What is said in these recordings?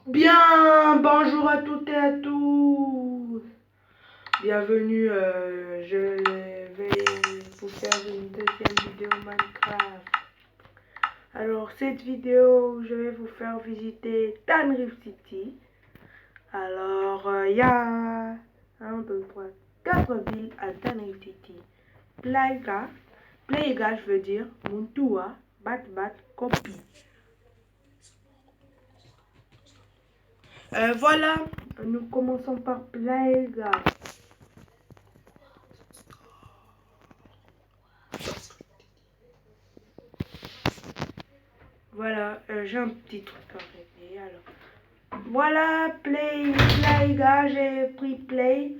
Bien, bonjour à toutes et à tous. Bienvenue, je vais vous faire une deuxième vidéo Minecraft. Alors, cette vidéo, je vais vous faire visiter Tanrive City. Alors, il y a 1, 2, 3, 4 villes à Tanrive City. Playga, je veux dire, Muntua, Bat, Kopi. Voilà, nous commençons par Playga. Voilà, j'ai un petit truc à régler. Alors, voilà, Playga, j'ai pris Play.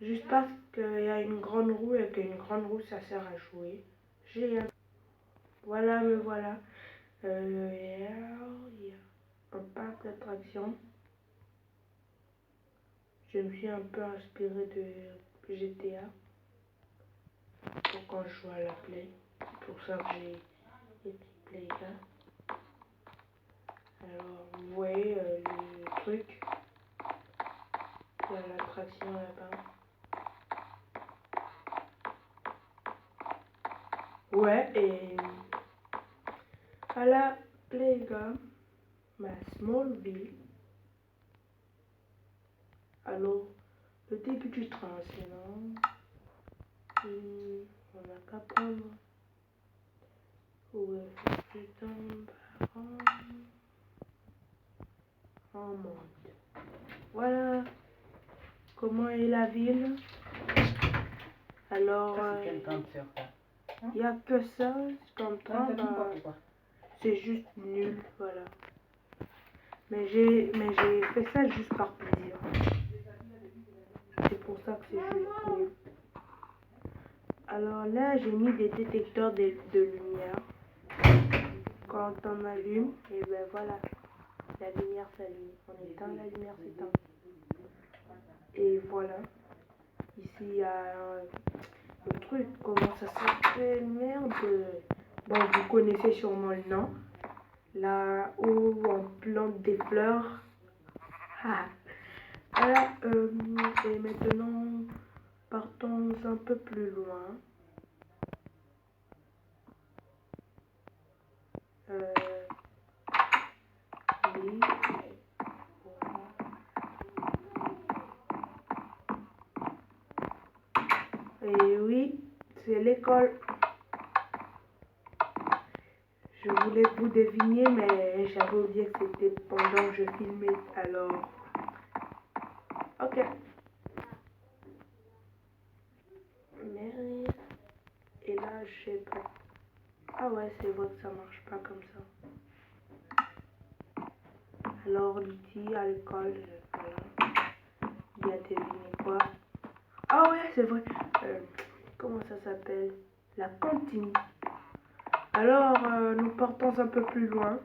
Juste parce qu'il y a une grande roue et qu'une grande roue ça sert à jouer. Voilà, me voilà. Il y a un parc d'attractions. Je me suis un peu inspiré de GTA pour quand je joue à la Play. C'est pour ça que j'ai pris Playga. Alors, vous voyez le truc. Il y a l'attraction là-bas. Ouais, et à la Playga, ma small ville. Alors, le début du train, sinon, on n'a qu'à prendre. Ouais, c'est en monte. Voilà comment est la ville. Alors, il n'y a que ça, comme train, c'est juste nul, voilà. Mais j'ai fait ça juste par plaisir. C'est pour ça que c'est juste nul. Alors là, j'ai mis des détecteurs de lumière. Quand on allume, et ben voilà, la lumière s'allume. On éteint, la lumière s'éteint. Et voilà. Ici, il y a le truc, comment ça s'appelle? Merde. Bon, vous connaissez sûrement le nom. Là où on plante des fleurs. Ah. Voilà, et maintenant, partons un peu plus loin. Oui. Et oui, c'est l'école. Je voulais vous deviner, mais j'avais oublié que c'était pendant que je filmais. Alors, ok. Merde. Et là, je sais pas. Ah ouais, c'est vrai que ça marche pas comme ça. Alors, ici, à l'école, voilà. Il y a deviné quoi? Ah ouais, c'est vrai. Comment ça s'appelle? La cantine. Alors, nous partons un peu plus loin.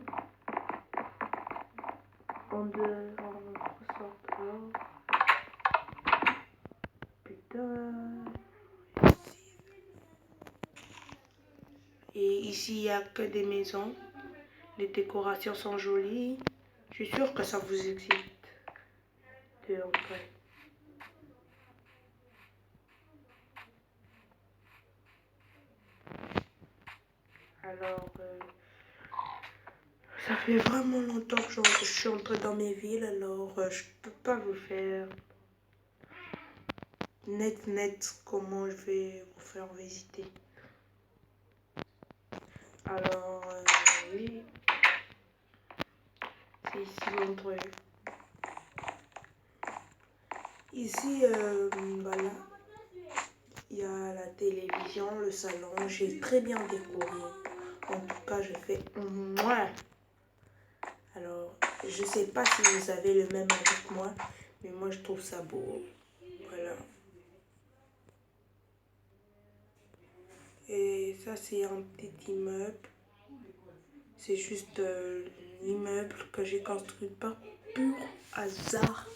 On ressort dehors. Putain. Et ici, il n'y a que des maisons. Les décorations sont jolies. Je suis sûre que ça vous excite de entrer. Alors, ça fait vraiment longtemps que je suis entrée dans mes villes, alors je peux pas vous faire net comment je vais vous faire visiter. Alors, oui, c'est ici l'entrée. Ici, voilà, il y a la télévision, le salon, j'ai très bien décoré. En tout cas, je fais moi. Alors, je sais pas si vous avez le même avec moi, mais moi je trouve ça beau. Voilà. Et ça, c'est un petit immeuble. C'est juste l'immeuble que j'ai construit par pur hasard.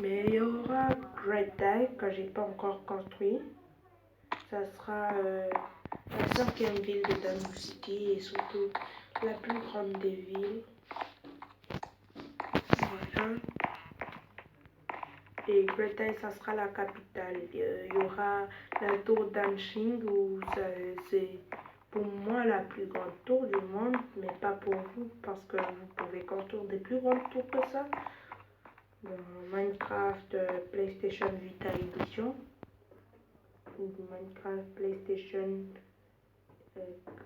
Mais il y aura Great Day que j'ai pas encore construit. Ça sera la 5e ville de Tanrive City et surtout la plus grande des villes. Gretaille, ça sera la capitale. Il y aura la tour d'Anqing, où c'est pour moi la plus grande tour du monde, mais pas pour vous, parce que vous pouvez construire des plus grandes tours que ça. Dans Minecraft PlayStation Vita Edition, ou Minecraft PlayStation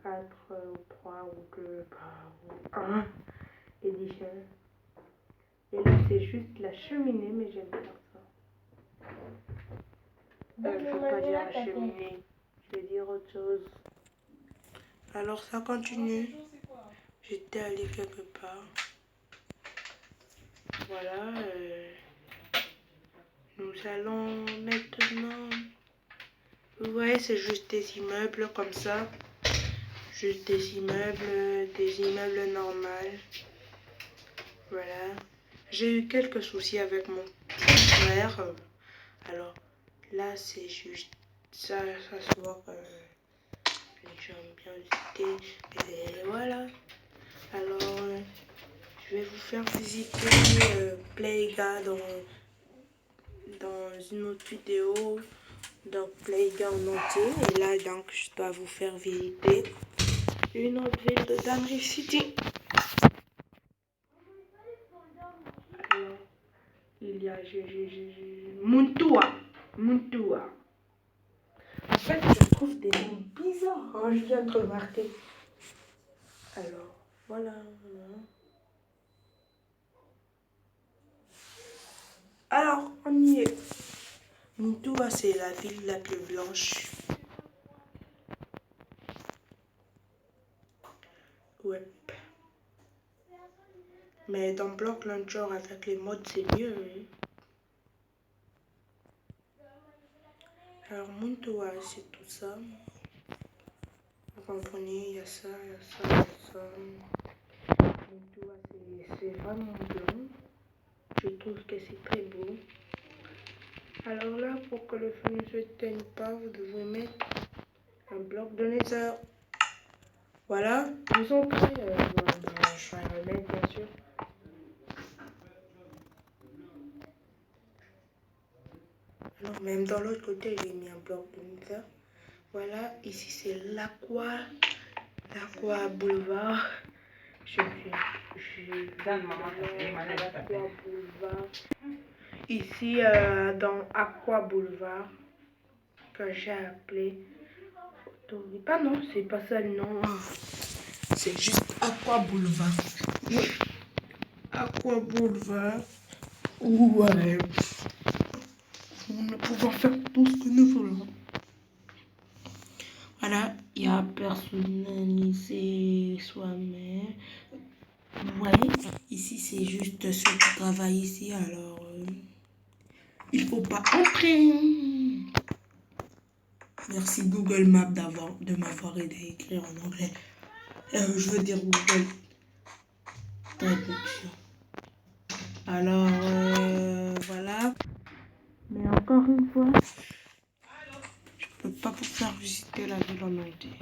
4 ou 3 ou 2 ou 1 Edition. Et là, c'est juste la cheminée, mais j'aime bien ça. Je ne vais pas dire la cheminée, je vais dire autre chose. Alors, ça continue. J'étais allée quelque part. Voilà. Nous allons maintenant... Vous voyez, c'est juste des immeubles comme ça. Juste des immeubles normaux. Voilà. J'ai eu quelques soucis avec mon petit frère. Alors là, c'est juste ça se voit que les gens ont bien visité. Et voilà. Alors, je vais vous faire visiter Playga dans une autre vidéo. Donc Playga en entier. Et là, donc, je dois vous faire visiter une autre ville de Danrift City. Alors, il y a Muntua. En fait, je trouve des noms bizarres. Hein, je viens de remarquer. Alors, voilà. Alors, on y est. Muntua, c'est la ville la plus blanche. Ouais. Mais dans Block Launcher, avec les mods, c'est mieux. Hein. Alors, Muntua, c'est tout ça. Vous comprenez, il y a ça, il y a ça, il y a ça. Muntua, c'est vraiment bien. Je trouve que c'est très beau. Alors là, pour que le feu ne se teigne pas, vous devez mettre un bloc de nether. Voilà, vous entrez. Je vais le mettre, bien sûr. Alors, même dans l'autre côté, j'ai mis un bloc de nether. Voilà, ici c'est l'Aqua Boulevard. Je Boulevard. Ici, dans Aqua Boulevard, que j'ai appelé Autorité. Ah non, c'est pas ça le nom. C'est juste Aqua Boulevard. Aqua Boulevard. Où nous pouvons faire tout ce que nous voulons. Voilà, il y a personnalisé soi-même. Ouais, ici c'est juste ceux qui travaillent ici, alors il faut pas entrer. Merci Google Maps de m'avoir aidé à écrire en anglais. Je veux dire Google Traduction. Alors voilà. Mais encore une fois, je peux pas vous faire visiter la ville en entier.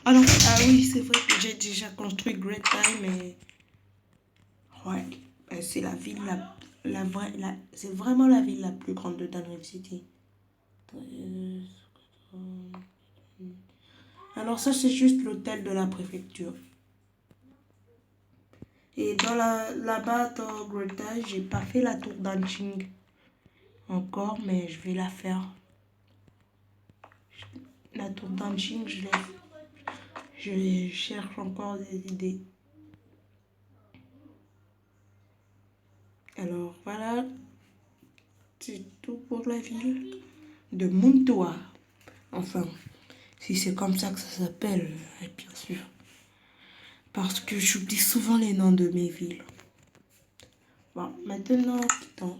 Alors, ah oui, c'est vrai que j'ai déjà construit Gretaille, mais ouais, c'est la ville c'est vraiment la ville la plus grande de Danrift City. Alors ça, c'est juste l'hôtel de la préfecture. Et dans là-bas, dans Gretaille, j'ai pas fait la tour d'Anqing encore, mais je vais la faire. La tour d'Anqing, je cherche encore des idées. Alors voilà, c'est tout pour la ville de Muntua. Enfin, si c'est comme ça que ça s'appelle, bien sûr. Parce que j'oublie souvent les noms de mes villes. Bon, maintenant, putain.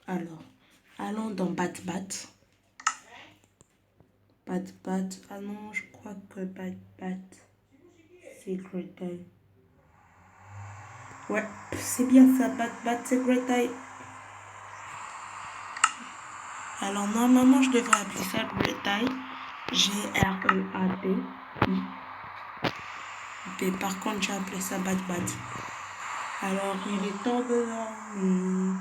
Alors, allons dans Bat-Bat. Bat-Bat. Ah non, je crois que Bat-Bat, c'est Gretaille. Ouais, c'est bien ça. Bat-Bat, c'est Gretaille. Alors, normalement, je devrais appeler ça Gretaille. G-R-E-A-T. Mais par contre, j'ai appelé ça Bat-Bat. Alors, il est temps de dormir.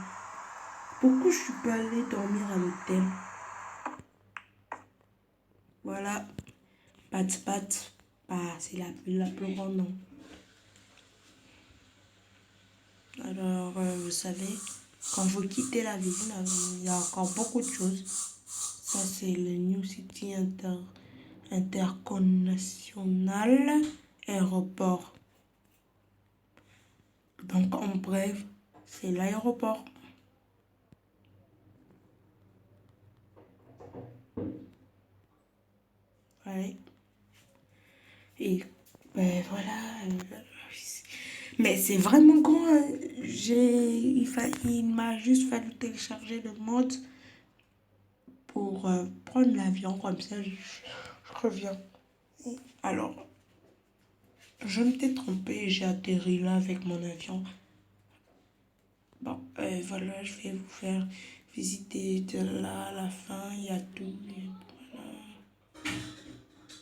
Pourquoi je suis pas allée dormir à l'hôtel? Voilà. Pat. Bah, c'est la plus grande, non. Alors, vous savez, quand vous quittez la ville, il y a encore beaucoup de choses. Ça, c'est le New City Interconnational Aéroport. Donc, en bref, c'est l'aéroport. Ouais. Et ben voilà. Mais c'est vraiment grand. Hein. Il m'a juste fallu télécharger le mode pour prendre l'avion. Comme ça, je reviens. Alors, je m'étais trompée. J'ai atterri là avec mon avion. Bon, voilà, je vais vous faire visiter de là à la fin. Il y a tout. Voilà.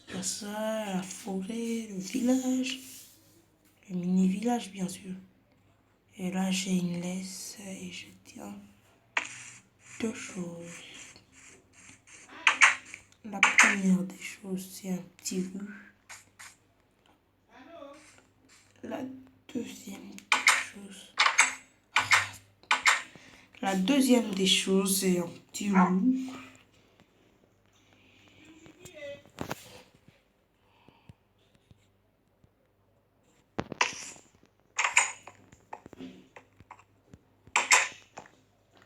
Il y a ça, la forêt, le village. Le mini-village, bien sûr. Et là, j'ai une laisse et je tiens deux choses. La première des choses, c'est un petit rue. La deuxième chose... La deuxième des choses, c'est un petit rue.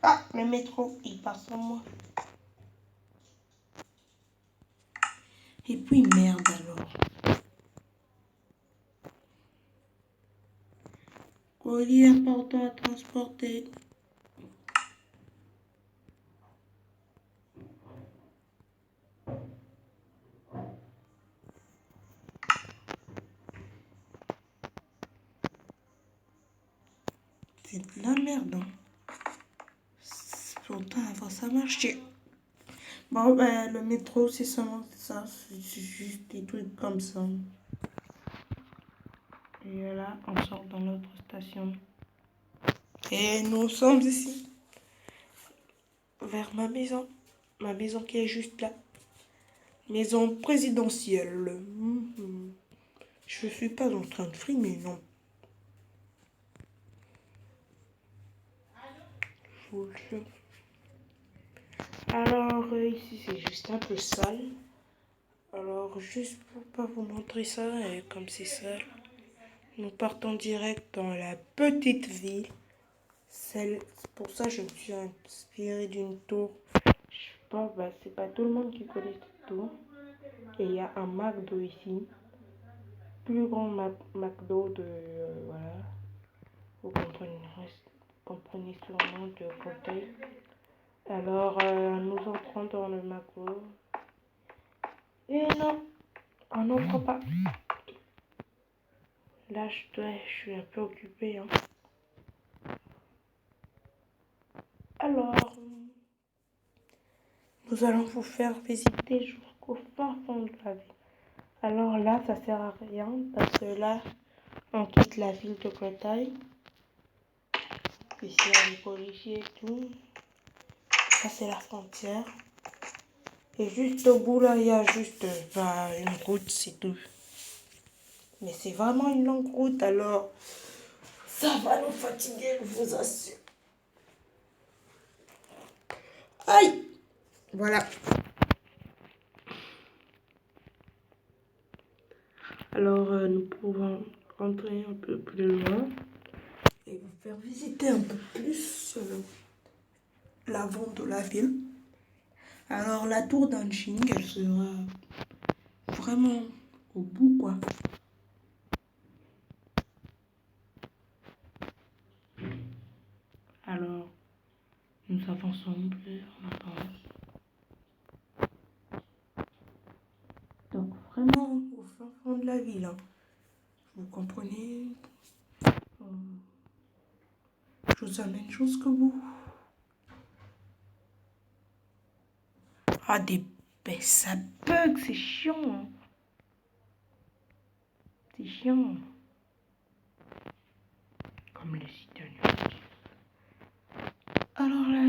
Ah, le métro, il passe en moi. Et puis, merde alors. Colis important à transporter. C'est de la merde. Hein. Pourtant, avant ça marchait. Bon, ben, le métro, c'est seulement ça. C'est juste des trucs comme ça. Et là, on sort dans notre station. Et nous sommes ici. Vers ma maison. Ma maison qui est juste là. Maison présidentielle. Je suis pas en train de frimer, non. Je vous le jure. Alors, ici, c'est juste un peu sale. Alors, juste pour pas vous montrer ça, et comme c'est sale, nous partons direct dans la petite ville. Pour ça, je me suis inspirée d'une tour. Je sais pas, bah, c'est pas tout le monde qui connaît cette tour. Et il y a un McDo ici. Plus grand McDo de... voilà. Vous comprenez sûrement de côté. Alors, nous entrons dans le McDo. Et non, on n'entre pas. Là, je suis un peu occupée. Hein. Alors, nous allons vous faire visiter jusqu'au fin fond de la ville. Alors là, ça sert à rien parce que là, on quitte la ville de Bretagne. Ici, il y a les policiers et tout. Ça, c'est la frontière. Et juste au bout, là, il y a juste une route, c'est tout. Mais c'est vraiment une longue route, alors ça va nous fatiguer, je vous assure. Aïe! Voilà. Alors, nous pouvons rentrer un peu plus loin et vous faire visiter un peu plus l'avant de la ville. Alors, la tour d'Anqing, elle sera vraiment au bout, quoi. Alors, nous avançons un peu, on avance. Donc, vraiment au fin fond de la ville. Hein. Vous comprenez? Je vous amène jusqu'au bout. Ah, ben, ça bug, c'est chiant. Hein. C'est chiant. comme les citadins. Alors là,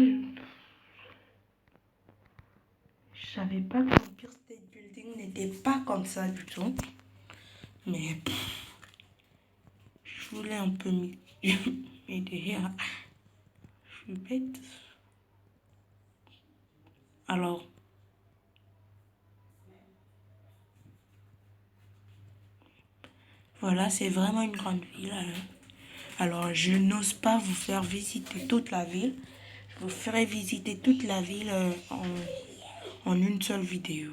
je savais pas que l'Empire State Building n'était pas comme ça du tout. Mais je voulais un peu m'aider. Je suis bête. Alors, voilà, c'est vraiment une grande ville. Alors, je n'ose pas vous faire visiter toute la ville. Je vous ferai visiter toute la ville en une seule vidéo.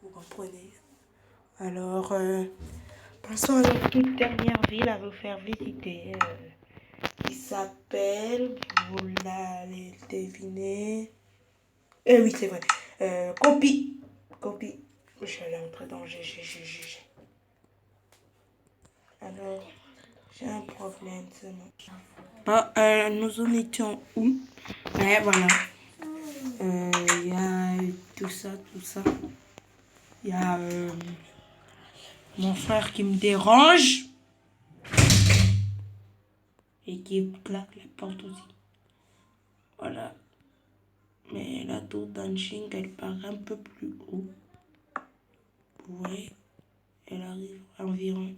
Vous comprenez? Alors, passons à la toute dernière ville à vous faire visiter. Qui s'appelle, vous l'allez deviner. Eh oui, c'est vrai. Copie. Je suis allée entrer dans GG. Alors, j'ai un problème seulement. Nous en étions où? Mais voilà. Il y a tout ça. Il y a mon frère qui me dérange. Et qui claque la porte aussi. Voilà. Mais la tour d'Anqing, elle part un peu plus haut. Vous voyez? Elle arrive environ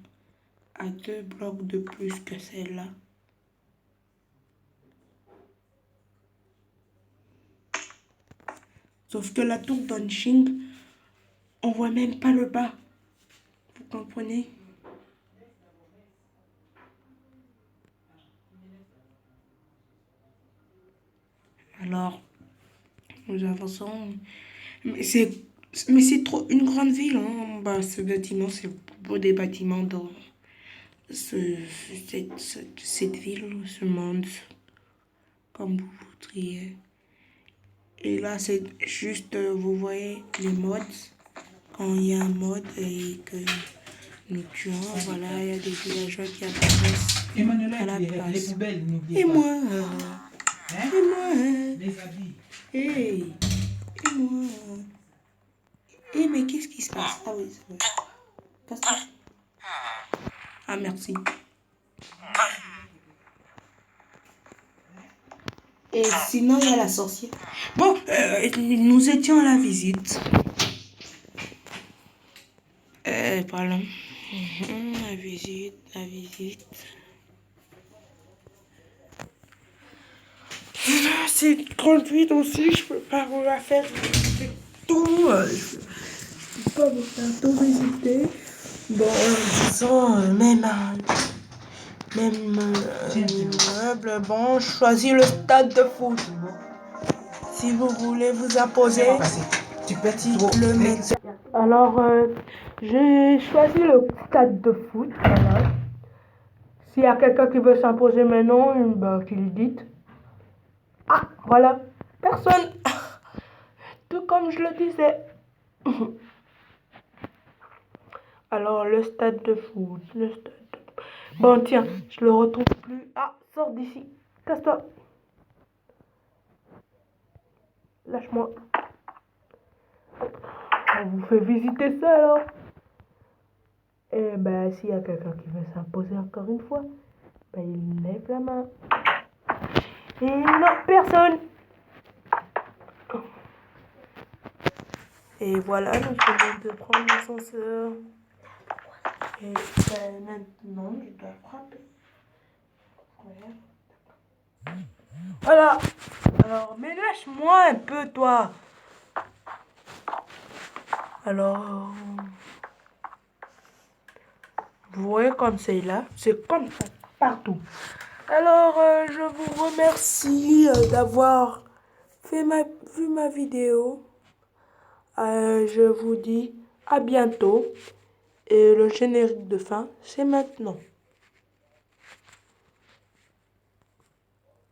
à 2 blocs de plus que celle-là. Sauf que la tour d'Anqing, on voit même pas le bas. Vous comprenez? Alors, nous avançons. Mais c'est trop une grande ville. Hein. Bah, ce bâtiment, c'est pour des bâtiments dans cette ville, ce monde, comme vous voudriez. Et là, c'est juste, vous voyez, les modes. Quand il y a un mode et que nous tuons, voilà, il y a des villageois qui apparaissent à la place. Les poubelles, Et moi, les habits. Et moi. Mais qu'est-ce qui se passe? Ah oui, c'est vrai. Casse-toi. Ah, merci. Et sinon, il y a la sorcière. Bon, nous étions à la visite. Voilà. La visite. C'est une grande ville aussi, je peux pas vous la faire visiter tout. Je peux pas vous faire tout visiter. Bon, disons, même immeuble. Bon, je choisis le stade de foot. Si vous voulez vous imposer, le mettre. Alors, j'ai choisi le stade de foot. Voilà. S'il y a quelqu'un qui veut s'imposer maintenant, bah, qu'il le dise. Ah, voilà. Personne. Tout comme je le disais. Alors, le stade de foot. Bon, tiens, je le retrouve plus. Ah, sors d'ici. Casse-toi. Lâche-moi. On vous fait visiter ça, alors. Et ben, s'il y a quelqu'un qui veut s'imposer encore une fois, ben, il lève la main. Et non, personne. Et voilà, nous venons de prendre l'ascenseur. Et ben, maintenant, je dois frapper. Voilà. Alors, mais lâche-moi un peu, toi. Alors, vous voyez comme c'est là. C'est comme ça, partout. Alors, je vous remercie d'avoir vu ma vidéo. Je vous dis à bientôt. Et le générique de fin, c'est maintenant.